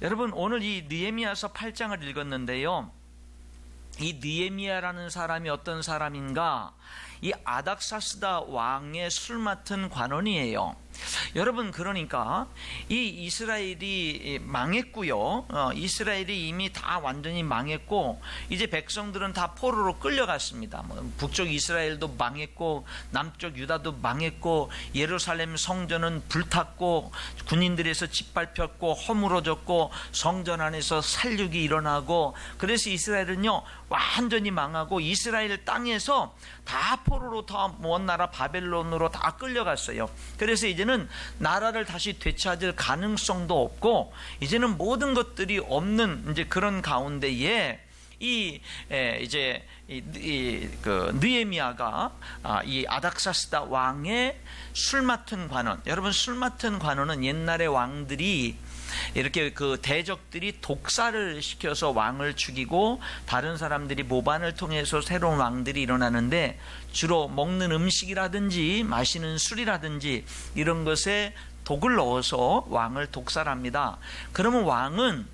여러분, 오늘 이 느헤미야서 8장을 읽었는데요, 이 느헤미야라는 사람이 어떤 사람인가? 이 아닥사스다 왕의 술 맡은 관원이에요. 여러분, 그러니까 이 이스라엘이 망했고요. 이스라엘이 이미 다 완전히 망했고, 이제 백성들은 다 포로로 끌려갔습니다. 북쪽 이스라엘도 망했고, 남쪽 유다도 망했고, 예루살렘 성전은 불탔고, 군인들에서 짓밟혔고, 허물어졌고, 성전 안에서 살육이 일어나고, 그래서 이스라엘은요 완전히 망하고, 이스라엘 땅에서 다 포로로 더 먼 나라 바벨론으로 다 끌려갔어요. 그래서 이제는 나라를 다시 되찾을 가능성도 없고, 이제는 모든 것들이 없는 이제 그런 가운데에 느헤미야가 이 아닥사스다 왕의 술 맡은 관원. 여러분, 술 맡은 관원은 옛날에 왕들이 이렇게 그 대적들이 독사를 시켜서 왕을 죽이고 다른 사람들이 모반을 통해서 새로운 왕들이 일어나는데, 주로 먹는 음식이라든지 마시는 술이라든지 이런 것에 독을 넣어서 왕을 독살합니다. 그러면 왕은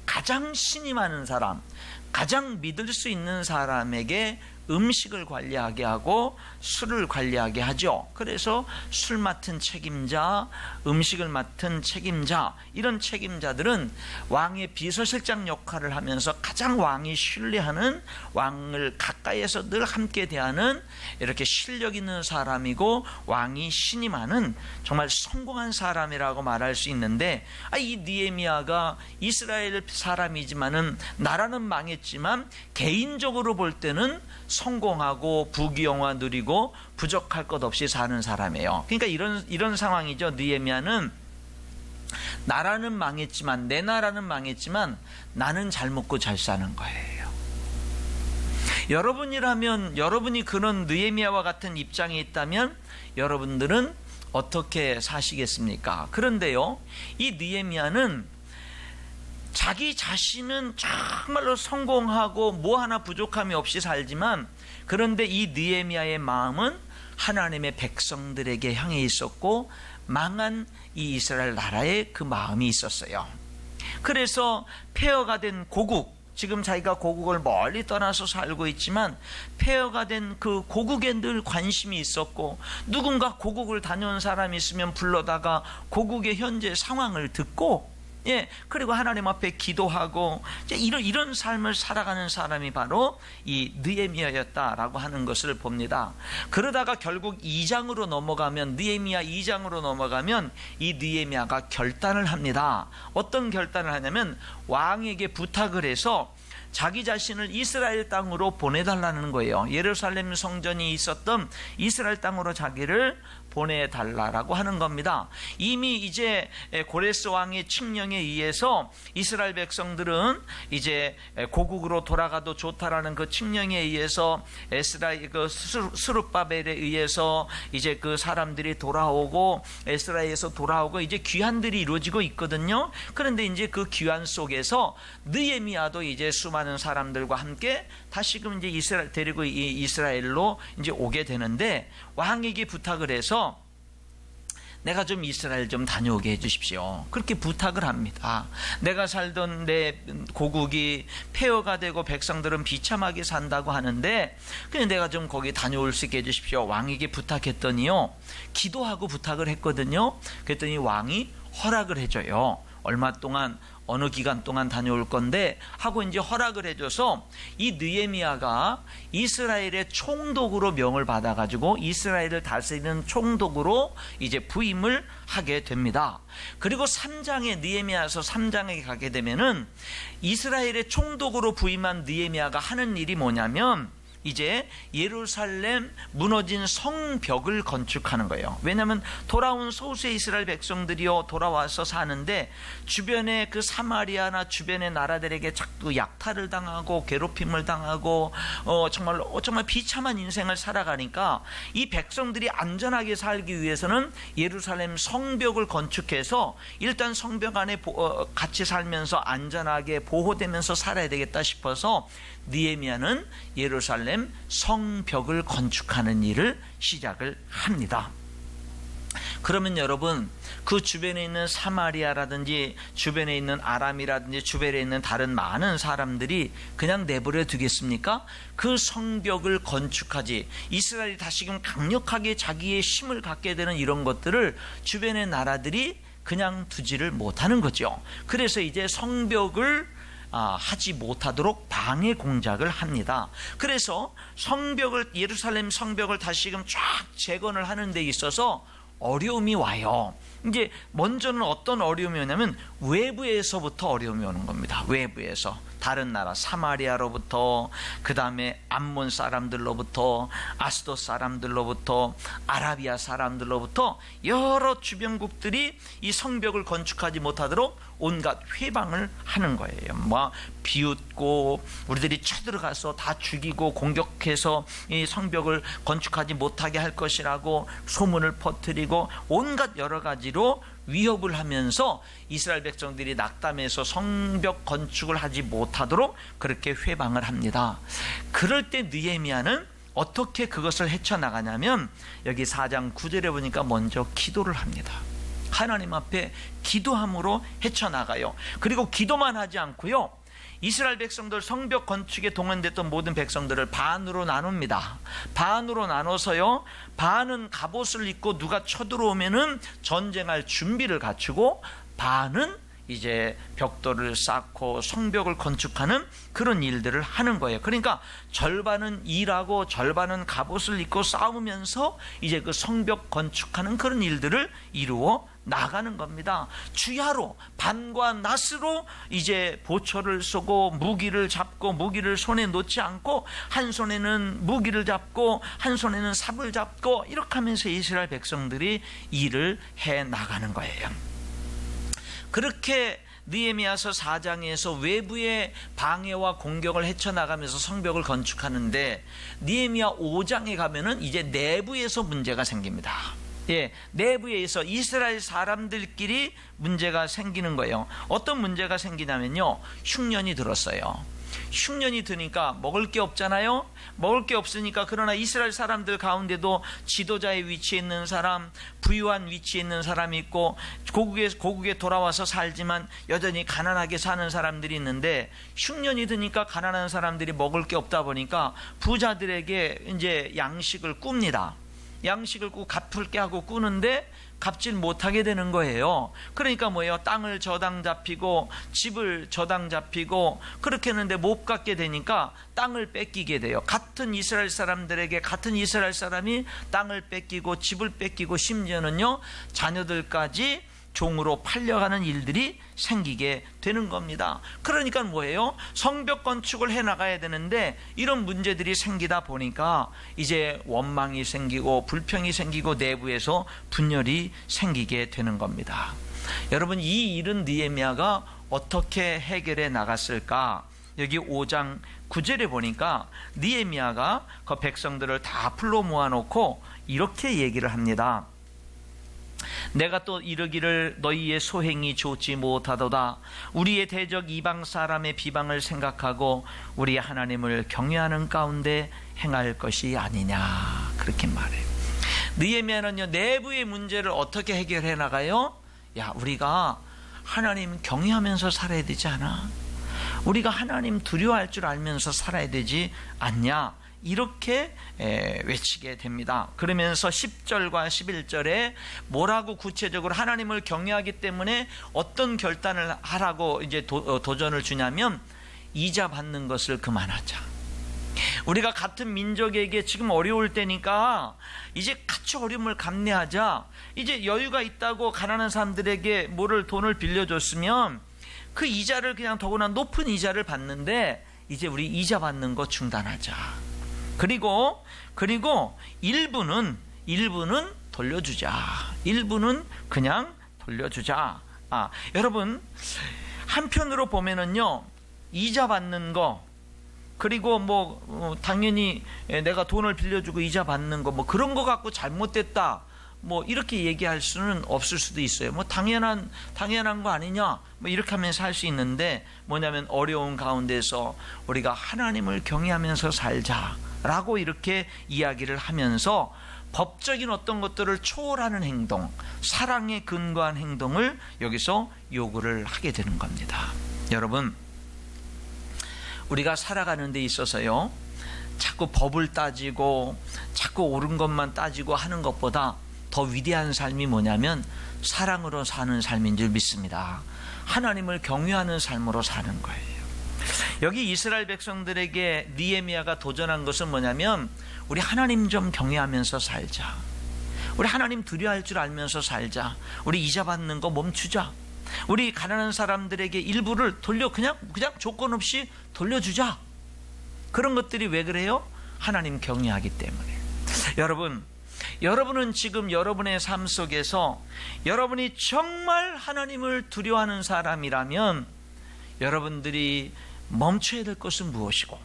가장 신임하는 사람, 가장 믿을 수 있는 사람에게 음식을 관리하게 하고 술을 관리하게 하죠. 그래서 술 맡은 책임자, 음식을 맡은 책임자, 이런 책임자들은 왕의 비서실장 역할을 하면서 가장 왕이 신뢰하는, 왕을 가까이에서 늘 함께 대하는 이렇게 실력 있는 사람이고, 왕이 신임하는 정말 성공한 사람이라고 말할 수 있는데, 이 느헤미야가 이스라엘 사람이지만은 나라는 망했지만 개인적으로 볼 때는 성공하고 부귀영화 누리고 부족할 것 없이 사는 사람이에요. 그러니까 이런 상황이죠. 느헤미야는 나라는 망했지만, 내 나라는 망했지만 나는 잘 먹고 잘 사는 거예요. 여러분이라면, 여러분이 그런 느헤미야와 같은 입장에 있다면 여러분들은 어떻게 사시겠습니까? 그런데요, 이 느헤미야는 자기 자신은 정말로 성공하고 뭐 하나 부족함이 없이 살지만, 그런데 이 느헤미야의 마음은 하나님의 백성들에게 향해 있었고, 망한 이 이스라엘 나라에 그 마음이 있었어요. 그래서 폐허가 된 고국, 지금 자기가 고국을 멀리 떠나서 살고 있지만 폐허가 된 그 고국에 늘 관심이 있었고, 누군가 고국을 다녀온 사람이 있으면 불러다가 고국의 현재 상황을 듣고, 그리고 하나님 앞에 기도하고 이런 삶을 살아가는 사람이 바로 이 느헤미야였다라고 하는 것을 봅니다. 그러다가 결국 2장으로 넘어가면, 느헤미야 2장으로 넘어가면 이 느헤미야가 결단을 합니다. 어떤 결단을 하냐면, 왕에게 부탁을 해서 자기 자신을 이스라엘 땅으로 보내달라는 거예요. 예루살렘 성전이 있었던 이스라엘 땅으로 자기를 보내달라고 하는 겁니다. 이미 이제 고레스 왕의 칙령에 의해서 이스라엘 백성들은 이제 고국으로 돌아가도 좋다라는 그 칙령에 의해서 스룹바벨에 의해서 이제 그 사람들이 돌아오고, 에스라에서 돌아오고 이제 귀환들이 이루어지고 있거든요. 그런데 이제 그 귀환 속에서 느헤미야도 이제 수많은 사람들과 함께 다시금 이제 데리고 이스라엘로 이제 오게 되는데, 왕에게 부탁을 해서 내가 좀 이스라엘 좀 다녀오게 해주십시오. 그렇게 부탁을 합니다. 내가 살던 내 고국이 폐허가 되고 백성들은 비참하게 산다고 하는데, 그냥 내가 좀 거기 다녀올 수 있게 해주십시오. 왕에게 부탁했더니요, 기도하고 부탁을 했거든요. 그랬더니 왕이 허락을 해줘요. 얼마 동안, 어느 기간 동안 다녀올 건데 하고 이제 허락을 해줘서 이 느헤미야가 이스라엘의 총독으로 명을 받아가지고 이스라엘을 다스리는 총독으로 이제 부임을 하게 됩니다. 그리고 3장에, 느헤미야서 3장에 가게 되면은 이스라엘의 총독으로 부임한 느헤미야가 하는 일이 뭐냐면, 이제 예루살렘 무너진 성벽을 건축하는 거예요. 왜냐하면 돌아온 소수의 이스라엘 백성들이요 돌아와서 사는데, 주변의 그 사마리아나 주변의 나라들에게 자꾸 약탈을 당하고 괴롭힘을 당하고 정말 비참한 인생을 살아가니까, 이 백성들이 안전하게 살기 위해서는 예루살렘 성벽을 건축해서 일단 성벽 안에 같이 살면서 안전하게 보호되면서 살아야 되겠다 싶어서 느헤미야는 예루살렘 성벽을 건축하는 일을 시작을 합니다. 그러면 여러분, 그 주변에 있는 사마리아라든지 주변에 있는 아람이라든지 주변에 있는 다른 많은 사람들이 그냥 내버려 두겠습니까? 그 성벽을 건축하지, 이스라엘이 다시금 강력하게 자기의 힘을 갖게 되는 이런 것들을 주변의 나라들이 그냥 두지를 못하는 거죠. 그래서 이제 성벽을 하지 못하도록 방해 공작을 합니다. 그래서 예루살렘 성벽을 다시금 쫙 재건을 하는 데 있어서 어려움이 와요. 이제 먼저는 어떤 어려움이 오냐면 외부에서부터 어려움이 오는 겁니다. 외부에서 다른 나라 사마리아로부터, 그 다음에 암몬 사람들로부터, 아스돗 사람들로부터, 아라비아 사람들로부터 여러 주변국들이 이 성벽을 건축하지 못하도록 온갖 회방을 하는 거예요. 뭐 비웃고 우리들이 쳐들어가서 다 죽이고 공격해서 이 성벽을 건축하지 못하게 할 것이라고 소문을 퍼뜨리고 온갖 여러 가지로 위협을 하면서 이스라엘 백성들이 낙담해서 성벽 건축을 하지 못하도록 그렇게 회방을 합니다. 그럴 때 느헤미야는 어떻게 그것을 헤쳐나가냐면 여기 4장 9절에 보니까 먼저 기도를 합니다. 하나님 앞에 기도함으로 헤쳐나가요. 그리고 기도만 하지 않고요, 이스라엘 백성들 성벽 건축에 동원됐던 모든 백성들을 반으로 나눕니다. 반으로 나눠서요, 반은 갑옷을 입고 누가 쳐들어오면은 전쟁할 준비를 갖추고, 반은 이제 벽돌을 쌓고 성벽을 건축하는 그런 일들을 하는 거예요. 그러니까 절반은 일하고 절반은 갑옷을 입고 싸우면서 이제 그 성벽 건축하는 그런 일들을 이루어 나가는 겁니다. 주야로 반과 낫으로 이제 보초를 쏘고 무기를 잡고, 무기를 손에 놓지 않고 한 손에는 무기를 잡고 한 손에는 삽을 잡고 이렇게 하면서 이스라엘 백성들이 일을 해 나가는 거예요. 그렇게 느헤미야서 4장에서 외부의 방해와 공격을 헤쳐나가면서 성벽을 건축하는데, 느헤미야 5장에 가면은 이제 내부에서 문제가 생깁니다. 내부에서 이스라엘 사람들끼리 문제가 생기는 거예요. 어떤 문제가 생기냐면요, 흉년이 들었어요. 흉년이 드니까 먹을 게 없잖아요. 먹을 게 없으니까, 그러나 이스라엘 사람들 가운데도 지도자의 위치에 있는 사람, 부유한 위치에 있는 사람이 있고, 고국에 돌아와서 살지만 여전히 가난하게 사는 사람들이 있는데, 흉년이 드니까 가난한 사람들이 먹을 게 없다 보니까 부자들에게 이제 양식을 꿉니다. 양식을 꾸고 갚을 게 하고 꾸는데 갚질 못하게 되는 거예요. 그러니까 뭐예요? 땅을 저당 잡히고 집을 저당 잡히고 그렇게 했는데 못 갚게 되니까 땅을 뺏기게 돼요. 같은 이스라엘 사람들에게 같은 이스라엘 사람이 땅을 뺏기고 집을 뺏기고 심지어는요, 자녀들까지 종으로 팔려가는 일들이 생기게 되는 겁니다. 그러니까 뭐예요? 성벽 건축을 해나가야 되는데 이런 문제들이 생기다 보니까 이제 원망이 생기고 불평이 생기고 내부에서 분열이 생기게 되는 겁니다. 여러분, 이 일은 느헤미야가 어떻게 해결해 나갔을까? 여기 5장 9절에 보니까 느헤미야가 그 백성들을 다 불러 모아놓고 이렇게 얘기를 합니다. 내가 또 이르기를 너희의 소행이 좋지 못하도다. 우리의 대적 이방 사람의 비방을 생각하고 우리 하나님을 경외하는 가운데 행할 것이 아니냐, 그렇게 말해요. 느헤미야는요, 내부의 문제를 어떻게 해결해 나가요? 우리가 하나님 경외하면서 살아야 되지 않아? 우리가 하나님 두려워할 줄 알면서 살아야 되지 않냐? 이렇게 외치게 됩니다. 그러면서 10절과 11절에 뭐라고 구체적으로 하나님을 경외하기 때문에 어떤 결단을 하라고 이제 도전을 주냐면, 이자 받는 것을 그만하자. 우리가 같은 민족에게 지금 어려울 때니까 이제 같이 어려움을 감내하자. 이제 여유가 있다고 가난한 사람들에게 돈을 빌려줬으면 그 이자를 그냥 더구나 높은 이자를 받는데 이제 우리 이자 받는 거 중단하자. 그리고 일부는 돌려주자. 일부는 그냥 돌려주자. 여러분, 한편으로 보면은요, 이자 받는 거, 그리고 당연히 내가 돈을 빌려주고 이자 받는 거, 그런 거 갖고 잘못됐다, 이렇게 얘기할 수는 없을 수도 있어요. 당연한 거 아니냐, 이렇게 하면서 할 수 있는데, 뭐냐면 어려운 가운데서 우리가 하나님을 경외하면서 살자 라고 이렇게 이야기를 하면서 법적인 어떤 것들을 초월하는 행동, 사랑에 근거한 행동을 여기서 요구를 하게 되는 겁니다. 여러분, 우리가 살아가는 데 있어서요, 자꾸 법을 따지고 자꾸 옳은 것만 따지고 하는 것보다 더 위대한 삶이 뭐냐면 사랑으로 사는 삶인 줄 믿습니다. 하나님을 경외하는 삶으로 사는 거예요. 여기 이스라엘 백성들에게 느헤미야가 도전한 것은 뭐냐면 우리 하나님 좀 경외하면서 살자. 우리 하나님 두려워할 줄 알면서 살자. 우리 이자 받는 거 멈추자. 우리 가난한 사람들에게 일부를 그냥 조건 없이 돌려주자. 그런 것들이 왜 그래요? 하나님 경외하기 때문에. 여러분은 지금 여러분의 삶 속에서 여러분이 정말 하나님을 두려워하는 사람이라면 여러분들이 멈춰야 될 것은 무엇이고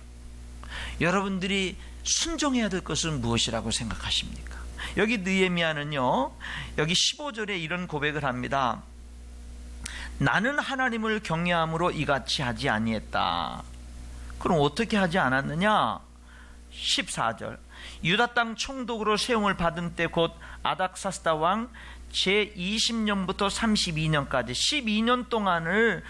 여러분들이 순종해야 될 것은 무엇이라고 생각하십니까? 여기 느헤미야는요, 여기 15절에 이런 고백을 합니다. 나는 하나님을 경외함으로 이같이 하지 아니했다. 그럼 어떻게 하지 않았느냐? 14절, 유다 땅 총독으로 세움을 받은 때 곧 아닥사스다 왕 제20년부터 32년까지 12년 동안을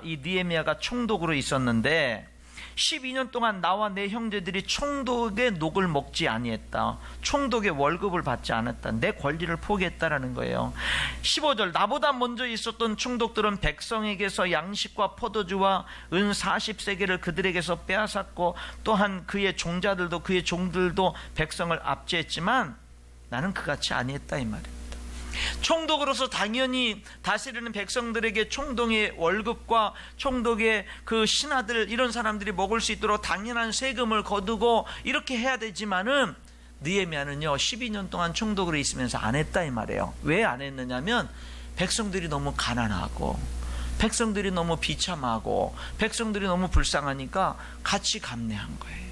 이 느헤미야가 총독으로 있었는데 12년 동안 나와 내 형제들이 총독의 녹을 먹지 아니했다. 총독의 월급을 받지 않았다. 내 권리를 포기했다라는 거예요. 15절, 나보다 먼저 있었던 총독들은 백성에게서 양식과 포도주와 은 40세겔을 그들에게서 빼앗았고 또한 그의 종들도 백성을 압제했지만 나는 그같이 아니했다, 이 말입니다. 총독으로서 당연히 다스리는 백성들에게 총독의 월급과 총독의 그 신하들, 이런 사람들이 먹을 수 있도록 당연한 세금을 거두고 이렇게 해야 되지만은 느헤미야는요 12년 동안 총독으로 있으면서 안 했다, 이 말이에요. 왜 안 했느냐면 백성들이 너무 가난하고 백성들이 너무 비참하고 백성들이 너무 불쌍하니까 같이 감내한 거예요.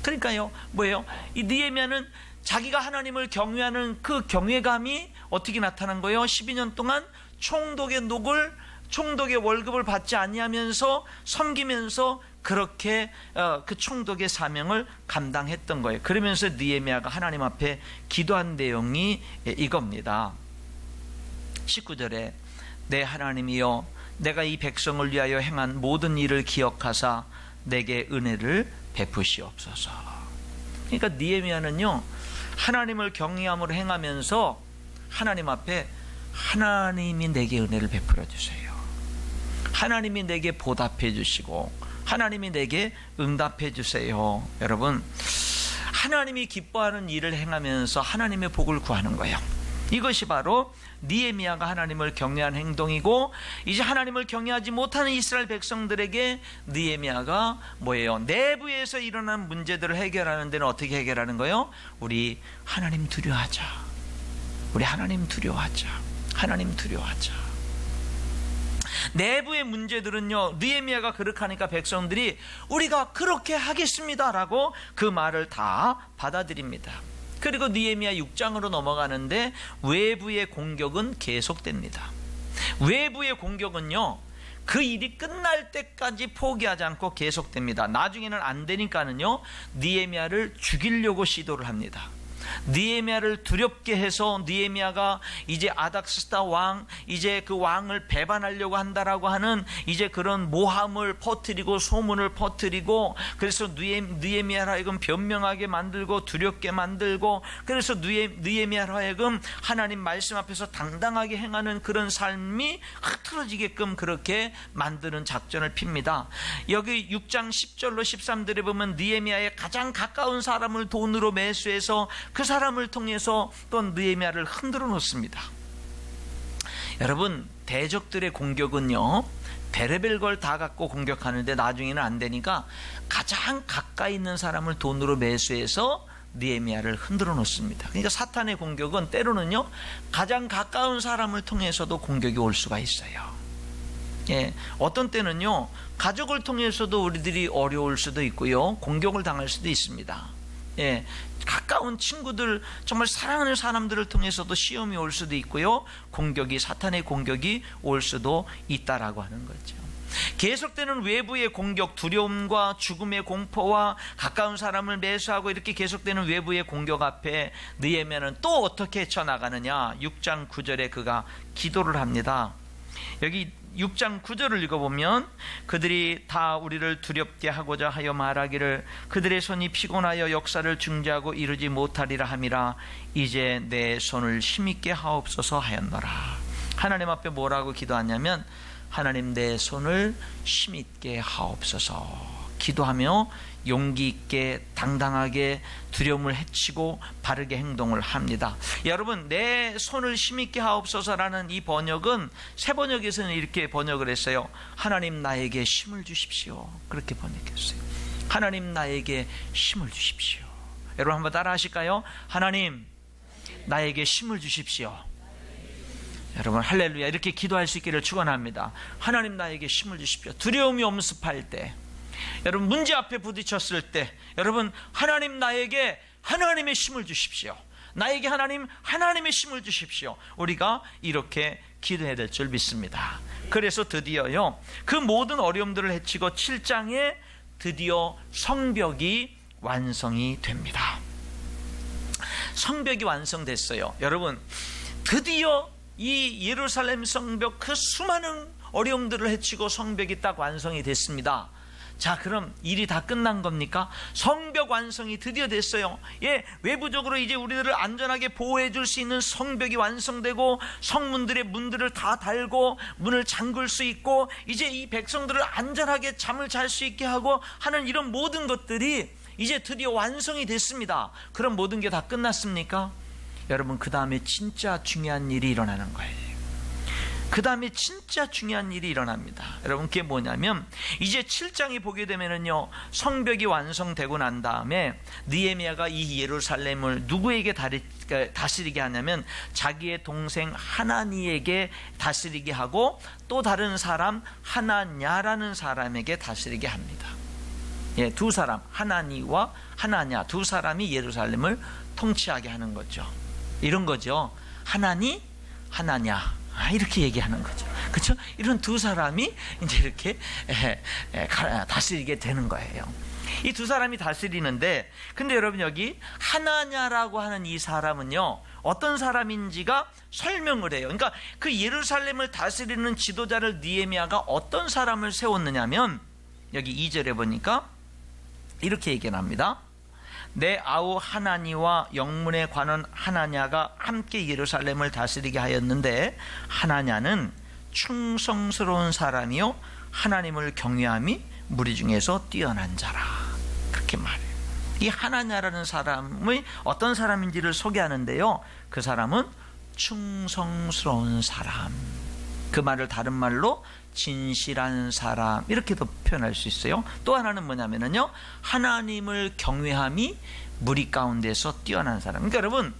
그러니까요, 뭐예요? 이 느헤미야는 자기가 하나님을 경외하는 그 경외감이 어떻게 나타난 거예요? 12년 동안 총독의 월급을 받지 아니하면서 섬기면서 그렇게 그 총독의 사명을 감당했던 거예요. 그러면서 느헤미야가 하나님 앞에 기도한 내용이 이겁니다. 19절에 내 하나님이여, 내가 이 백성을 위하여 행한 모든 일을 기억하사 내게 은혜를 베푸시옵소서. 그러니까 느헤미야는요, 하나님을 경외함으로 행하면서 하나님 앞에 하나님이 내게 은혜를 베풀어 주세요. 하나님이 내게 보답해 주시고 하나님이 내게 응답해 주세요. 여러분, 하나님이 기뻐하는 일을 행하면서 하나님의 복을 구하는 거예요. 이것이 바로 느헤미야가 하나님을 경외한 행동이고, 이제 하나님을 경외하지 못하는 이스라엘 백성들에게 느헤미야가 뭐예요? 내부에서 일어난 문제들을 해결하는 데는 어떻게 해결하는 거예요? 우리 하나님 두려워하자. 우리 하나님 두려워하자. 하나님 두려워하자. 내부의 문제들은요, 느헤미야가 그렇게 하니까 백성들이 우리가 그렇게 하겠습니다라고 그 말을 다 받아들입니다. 그리고 느헤미야 6장으로 넘어가는데 외부의 공격은 계속됩니다. 외부의 공격은요, 그 일이 끝날 때까지 포기하지 않고 계속됩니다. 나중에는 안 되니까는요, 느헤미야를 죽이려고 시도를 합니다. 느헤미야를 두렵게 해서 느헤미야가 이제 아닥사스다 왕, 이제 그 왕을 배반하려고 한다라고 하는 이제 그런 모함을 퍼뜨리고 소문을 퍼뜨리고, 그래서 느헤미야로 하여금 변명하게 만들고 두렵게 만들고, 그래서 느헤미야로 하여금 하나님 말씀 앞에서 당당하게 행하는 그런 삶이 흐트러지게끔 그렇게 만드는 작전을 핍니다. 여기 6장 10절로 13절에 보면 느헤미야의 가장 가까운 사람을 돈으로 매수해서 그 사람을 통해서 또 느헤미야를 흔들어 놓습니다. 여러분, 대적들의 공격은요, 별의별 걸 다 갖고 공격하는데 나중에는 안 되니까 가장 가까이 있는 사람을 돈으로 매수해서 느헤미야를 흔들어 놓습니다. 그러니까 사탄의 공격은 때로는요, 가장 가까운 사람을 통해서도 공격이 올 수가 있어요. 예, 어떤 때는요, 가족을 통해서도 우리들이 어려울 수도 있고요, 공격을 당할 수도 있습니다. 예, 가까운 친구들, 정말 사랑하는 사람들을 통해서도 시험이 올 수도 있고요, 사탄의 공격이 올 수도 있다라고 하는 거죠. 계속되는 외부의 공격, 두려움과 죽음의 공포와 가까운 사람을 매수하고 이렇게 계속되는 외부의 공격 앞에 느헤미야는 또 어떻게 헤쳐나가느냐. 6장 9절에 그가 기도를 합니다. 여기 6장 9절을 읽어보면 그들이 다 우리를 두렵게 하고자 하여 말하기를 그들의 손이 피곤하여 역사를 중지하고 이루지 못하리라 함이라. 이제 내 손을 힘있게 하옵소서 하였노라. 하나님 앞에 뭐라고 기도하냐면 하나님 내 손을 힘있게 하옵소서. 기도하며 용기 있게 당당하게 두려움을 헤치고 바르게 행동을 합니다. 여러분, 내 손을 힘있게 하옵소서라는 이 번역은 새 번역에서는 이렇게 번역을 했어요. 하나님 나에게 힘을 주십시오. 그렇게 번역했어요. 하나님 나에게 힘을 주십시오. 여러분 한번 따라 하실까요? 하나님 나에게 힘을 주십시오. 여러분 할렐루야, 이렇게 기도할 수 있기를 축원합니다. 하나님 나에게 힘을 주십시오. 두려움이 엄습할 때, 여러분 문제 앞에 부딪혔을 때, 여러분 하나님 나에게 하나님의 힘을 주십시오. 나에게 하나님의 힘을 주십시오. 우리가 이렇게 기도해야 될 줄 믿습니다. 그래서 드디어요, 그 모든 어려움들을 헤치고 7장에 드디어 성벽이 완성이 됩니다. 성벽이 완성됐어요. 여러분 드디어 이 예루살렘 성벽, 그 수많은 어려움들을 헤치고 성벽이 딱 완성이 됐습니다. 자, 그럼 일이 다 끝난 겁니까? 성벽 완성이 드디어 됐어요. 예, 외부적으로 이제 우리들을 안전하게 보호해 줄 수 있는 성벽이 완성되고 성문들의 문들을 다 달고 문을 잠글 수 있고 이제 이 백성들을 안전하게 잠을 잘 수 있게 하고 하는 이런 모든 것들이 이제 드디어 완성이 됐습니다. 그럼 모든 게 다 끝났습니까? 여러분 그 다음에 진짜 중요한 일이 일어나는 거예요. 그 다음에 진짜 중요한 일이 일어납니다. 여러분 그게 뭐냐면 이제 7장에 보게 되면은요, 성벽이 완성되고 난 다음에 느헤미야가 이 예루살렘을 누구에게 다스리게 하냐면 자기의 동생 하나니에게 다스리게 하고 또 다른 사람 하나냐라는 사람에게 다스리게 합니다. 예, 두 사람, 하나니와 하나냐, 두 사람이 예루살렘을 통치하게 하는 거죠. 이런 거죠. 하나니, 하나냐, 이렇게 얘기하는 거죠. 그렇죠? 이런 두 사람이 이제 이렇게 다스리게 되는 거예요. 이 두 사람이 다스리는데, 근데 여러분 여기 하나냐라고 하는 이 사람은요, 어떤 사람인지가 설명을 해요. 그러니까 그 예루살렘을 다스리는 지도자를 느헤미야가 어떤 사람을 세웠느냐면 여기 2절에 보니까 이렇게 얘기를 합니다. 내 아우 하나니와 영문에 관한 하나냐가 함께 예루살렘을 다스리게 하였는데 하나냐는 충성스러운 사람이요 하나님을 경외함이 무리 중에서 뛰어난 자라. 그렇게 말해요. 이 하나냐라는 사람의 어떤 사람인지를 소개하는데요, 그 사람은 충성스러운 사람, 그 말을 다른 말로 진실한 사람, 이렇게도 표현할 수 있어요. 또 하나는 뭐냐면요, 하나님을 경외함이 무리 가운데서 뛰어난 사람. 그러니까 여러분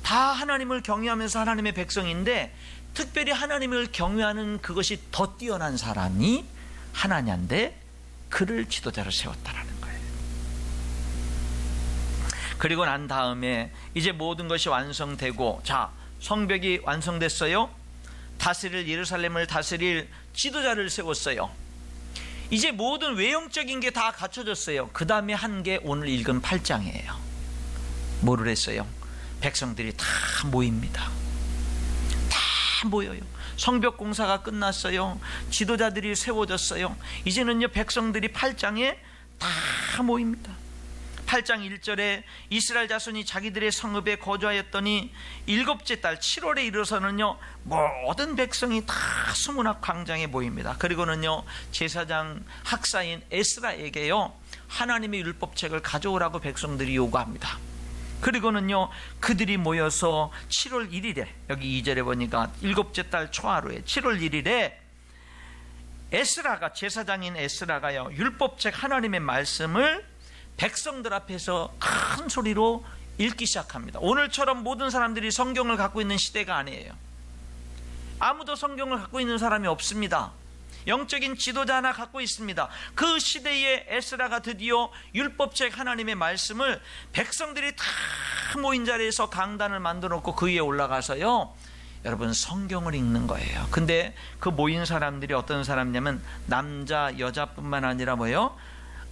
다 하나님을 경외하면서 하나님의 백성인데 특별히 하나님을 경외하는 그것이 더 뛰어난 사람이 하나냐인데 그를 지도자로 세웠다라는 거예요. 그리고 난 다음에 이제 모든 것이 완성되고, 자, 성벽이 완성됐어요. 예루살렘을 다스릴 지도자를 세웠어요. 이제 모든 외형적인 게 다 갖춰졌어요. 그 다음에 한 게 오늘 읽은 8장이에요. 뭐를 했어요? 백성들이 다 모입니다. 다 모여요. 성벽 공사가 끝났어요. 지도자들이 세워졌어요. 이제는요, 백성들이 8장에 다 모입니다. 8장 1절에 이스라엘 자손이 자기들의 성읍에 거주하였더니 7째 달 7월에 이르러서는요, 모든 백성이 다 수문학 광장에 모입니다. 그리고는요, 제사장 학사인 에스라에게요, 하나님의 율법책을 가져오라고 백성들이 요구합니다. 그리고는요, 그들이 모여서 7월 1일에 여기 2절에 보니까 7째 달 초하루에 7월 1일에 에스라가, 제사장인 에스라가요, 율법책 하나님의 말씀을 백성들 앞에서 큰 소리로 읽기 시작합니다. 오늘처럼 모든 사람들이 성경을 갖고 있는 시대가 아니에요. 아무도 성경을 갖고 있는 사람이 없습니다. 영적인 지도자 하나 갖고 있습니다. 그 시대에 에스라가 드디어 율법책 하나님의 말씀을 백성들이 다 모인 자리에서 강단을 만들어 놓고 그 위에 올라가서요, 여러분 성경을 읽는 거예요. 근데 그 모인 사람들이 어떤 사람이냐면 남자 여자뿐만 아니라 뭐예요?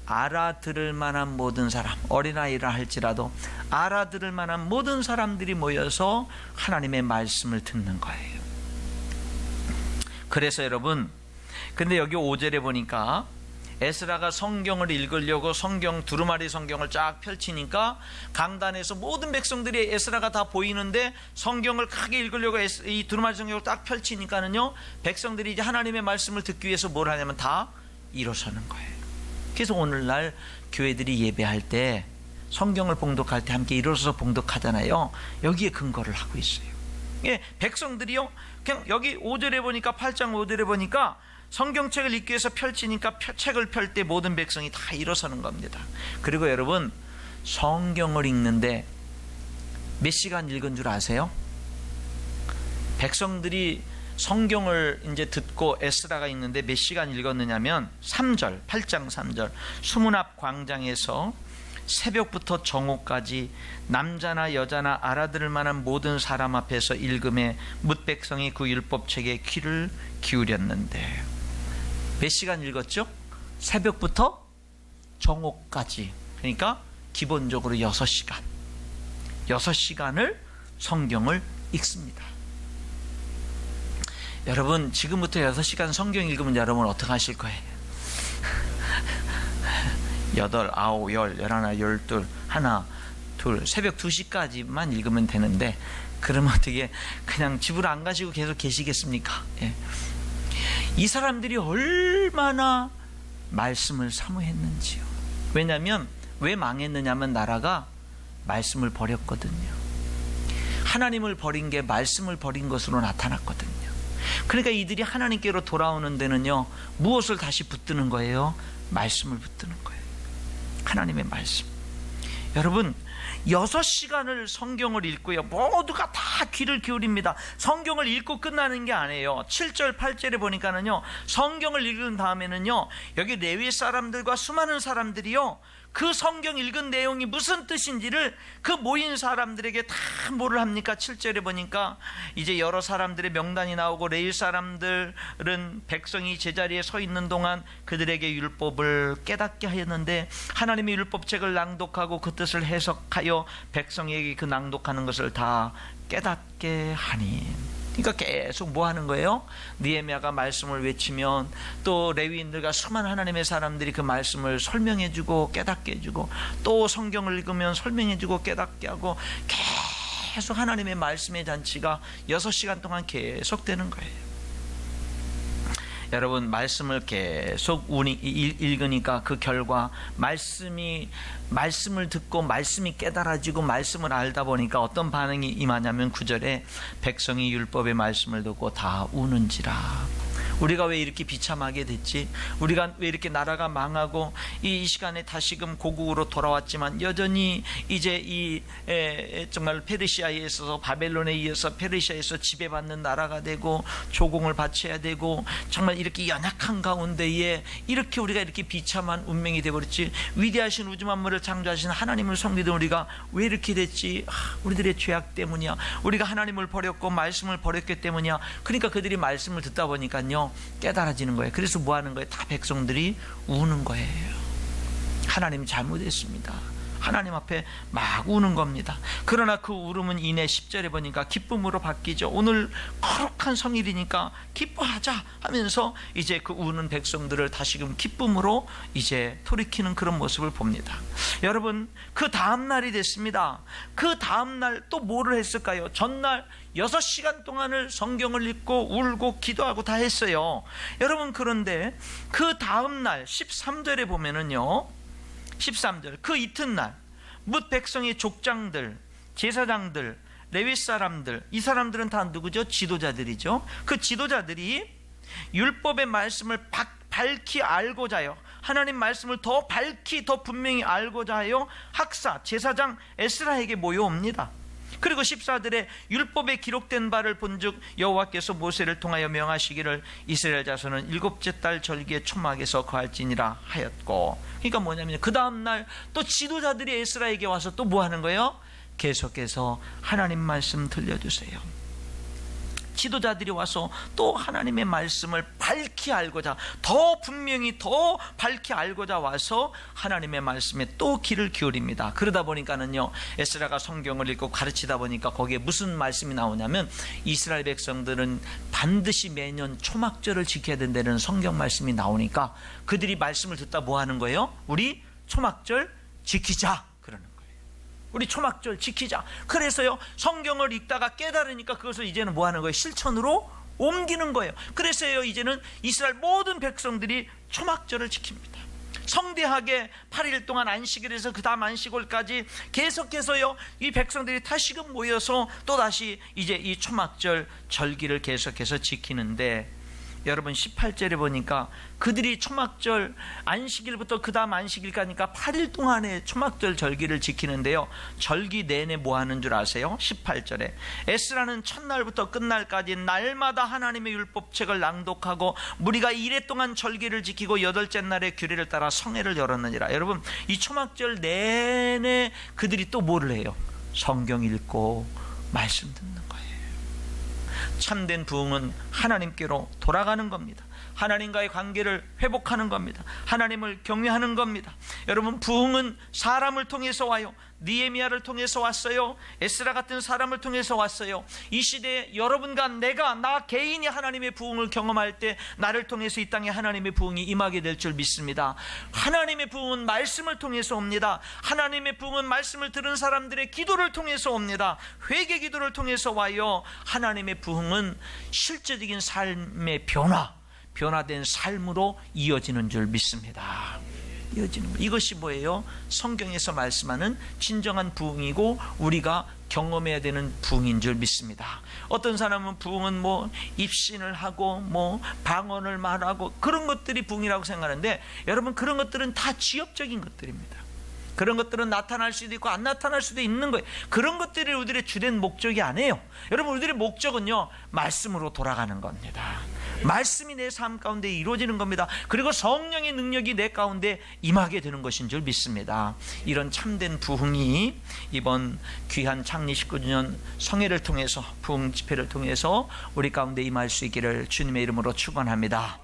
알아들을 만한 모든 사람, 어린아이라 할지라도 알아들을 만한 모든 사람들이 모여서 하나님의 말씀을 듣는 거예요. 그래서 여러분, 근데 여기 5절에 보니까 에스라가 성경을 읽으려고 성경 두루마리 성경을 쫙 펼치니까 강단에서 모든 백성들이 에스라가 다 보이는데 성경을 크게 읽으려고 이 두루마리 성경을 딱 펼치니까는요, 백성들이 이제 하나님의 말씀을 듣기 위해서 뭘 하냐면 다 일어서는 거예요. 그래서 오늘날 교회들이 예배할 때 성경을 봉독할 때 함께 일어서서 봉독하잖아요. 여기에 근거를 하고 있어요. 예, 백성들이요, 그냥 여기 5절에 보니까 8장 5절에 보니까 성경책을 읽기 위해서 펼치니까 책을 펼 때 모든 백성이 다 일어서는 겁니다. 그리고 여러분, 성경을 읽는데 몇 시간 읽은 줄 아세요? 백성들이 성경을 이제 듣고 에스라가 읽는데 몇 시간 읽었느냐면 3절, 8장 3절, 수문 앞 광장에서 새벽부터 정오까지 남자나 여자나 알아들을 만한 모든 사람 앞에서 읽음에 뭇 백성이 그 율법책에 귀를 기울였는데 몇 시간 읽었죠? 새벽부터 정오까지. 그러니까 기본적으로 6시간. 6시간을 성경을 읽습니다. 여러분, 지금부터 6시간 성경 읽으면 여러분 어떻게 하실 거예요? 8, 9, 10, 11, 12, 하나, 둘, 새벽 2시까지만 읽으면 되는데 그러면 어떻게 그냥 집으로 안 가시고 계속 계시겠습니까? 예. 이 사람들이 얼마나 말씀을 사모했는지요. 왜냐하면 왜 망했느냐면 나라가 말씀을 버렸거든요. 하나님을 버린 게 말씀을 버린 것으로 나타났거든요. 그러니까 이들이 하나님께로 돌아오는 데는요, 무엇을 다시 붙드는 거예요? 말씀을 붙드는 거예요. 하나님의 말씀. 여러분, 6시간을 성경을 읽고요, 모두가 다 귀를 기울입니다. 성경을 읽고 끝나는 게 아니에요. 7절 8절에 보니까는요, 성경을 읽은 다음에는요, 여기 레위 사람들과 수많은 사람들이요, 그 성경 읽은 내용이 무슨 뜻인지를 그 모인 사람들에게 다 뭐를 합니까? 7절에 보니까 이제 여러 사람들의 명단이 나오고 레위 사람들은 백성이 제자리에 서 있는 동안 그들에게 율법을 깨닫게 하였는데 하나님의 율법책을 낭독하고 그 뜻을 해석하여 백성에게 그 낭독하는 것을 다 깨닫게 하니. 그러니까 계속 뭐 하는 거예요? 느헤미야가 말씀을 외치면 또 레위인들과 수많은 하나님의 사람들이 그 말씀을 설명해주고 깨닫게 해주고 또 성경을 읽으면 설명해주고 깨닫게 하고 계속 하나님의 말씀의 잔치가 6시간 동안 계속되는 거예요. 여러분, 말씀을 계속 읽으니까 그 결과 말씀을 듣고 말씀이 깨달아지고 말씀을 알다 보니까 어떤 반응이 임하냐면 9절에 백성이 율법의 말씀을 듣고 다 우는지라. 우리가 왜 이렇게 비참하게 됐지? 우리가 왜 이렇게 나라가 망하고 이 시간에 다시금 고국으로 돌아왔지만 여전히 이제 정말 페르시아에 있어서 바벨론에 이어서 페르시아에서 지배받는 나라가 되고 조공을 바쳐야 되고 정말 이렇게 연약한 가운데에 이렇게 우리가 이렇게 비참한 운명이 되어버렸지? 위대하신 우주 만물을 창조하신 하나님을 섬기던 우리가 왜 이렇게 됐지? 우리들의 죄악 때문이야. 우리가 하나님을 버렸고 말씀을 버렸기 때문이야. 그러니까 그들이 말씀을 듣다 보니까요, 깨달아지는 거예요. 그래서 뭐 하는 거예요? 다 백성들이 우는 거예요. 하나님 잘못했습니다. 하나님 앞에 막 우는 겁니다. 그러나 그 울음은 이내 10절에 보니까 기쁨으로 바뀌죠. 오늘 거룩한 성일이니까 기뻐하자 하면서 이제 그 우는 백성들을 다시금 기쁨으로 이제 돌이키는 그런 모습을 봅니다. 여러분, 그 다음 날이 됐습니다. 그 다음 날 또 뭐를 했을까요? 전날 6시간 동안을 성경을 읽고 울고 기도하고 다 했어요. 여러분, 그런데 그 다음 날 13절에 보면은요, 13절, 그 이튿날 뭇 백성의 족장들, 제사장들, 레위 사람들, 이 사람들은 다 누구죠? 지도자들이죠. 그 지도자들이 율법의 말씀을 밝히 알고자 하여, 하나님 말씀을 더 밝히 더 분명히 알고자 하여 학사, 제사장 에스라에게 모여옵니다. 그리고 14절에 율법에 기록된 바를 본즉 여호와께서 모세를 통하여 명하시기를 이스라엘 자손은 7째 달 절기에 초막에서 거할지니라 하였고. 그러니까 뭐냐면 그 다음날 또 지도자들이 에스라에게 와서 또 뭐 하는 거예요? 계속해서 하나님 말씀 들려주세요. 지도자들이 와서 또 하나님의 말씀을 밝히 알고자, 더 분명히 더 밝히 알고자 와서 하나님의 말씀에 또 귀를 기울입니다. 그러다 보니까는요, 에스라가 성경을 읽고 가르치다 보니까 거기에 무슨 말씀이 나오냐면, 이스라엘 백성들은 반드시 매년 초막절을 지켜야 된다는 성경 말씀이 나오니까 그들이 말씀을 듣다 뭐 하는 거예요? 우리 초막절 지키자, 그러는 거예요. 우리 초막절 지키자. 그래서요, 성경을 읽다가 깨달으니까 그것을 이제는 뭐 하는 거예요? 실천으로 옮기는 거예요. 그래서요, 이제는 이스라엘 모든 백성들이 초막절을 지킵니다. 성대하게 8일 동안 안식일 해서 그 다음 안식일까지 계속해서요, 이 백성들이 다시금 모여서 또다시 이제 이 초막절 절기를 계속해서 지키는데, 여러분 18절에 보니까 그들이 초막절 안식일부터 그 다음 안식일까지니까 8일 동안의 초막절 절기를 지키는데요, 절기 내내 뭐 하는 줄 아세요? 18절에 에스라는 첫날부터 끝날까지 날마다 하나님의 율법책을 낭독하고 무리가 이래 동안 절기를 지키고 여덟째 날에 규례를 따라 성회를 열었느니라. 여러분, 이 초막절 내내 그들이 또 뭐를 해요? 성경 읽고 말씀 듣는 거예요. 참된 부흥은 하나님께로 돌아가는 겁니다. 하나님과의 관계를 회복하는 겁니다. 하나님을 경외하는 겁니다. 여러분, 부흥은 사람을 통해서 와요. 느헤미야를 통해서 왔어요. 에스라 같은 사람을 통해서 왔어요. 이 시대에 여러분과 나 개인이 하나님의 부흥을 경험할 때 나를 통해서 이 땅에 하나님의 부흥이 임하게 될 줄 믿습니다. 하나님의 부흥은 말씀을 통해서 옵니다. 하나님의 부흥은 말씀을 들은 사람들의 기도를 통해서 옵니다. 회개 기도를 통해서 와요. 하나님의 부흥은 실제적인 삶의 변화된 삶으로 이어지는 줄 믿습니다. 이것이 뭐예요? 성경에서 말씀하는 진정한 부흥이고 우리가 경험해야 되는 부흥인 줄 믿습니다. 어떤 사람은 부흥은 뭐 입신을 하고 뭐 방언을 말하고 그런 것들이 부흥이라고 생각하는데, 여러분, 그런 것들은 다 지엽적인 것들입니다. 그런 것들은 나타날 수도 있고 안 나타날 수도 있는 거예요. 그런 것들이 우리들의 주된 목적이 아니에요. 여러분, 우리들의 목적은요, 말씀으로 돌아가는 겁니다. 말씀이 내 삶 가운데 이루어지는 겁니다. 그리고 성령의 능력이 내 가운데 임하게 되는 것인 줄 믿습니다. 이런 참된 부흥이 이번 귀한 창립 19주년 성회를 통해서, 부흥 집회를 통해서 우리 가운데 임할 수 있기를 주님의 이름으로 축원합니다.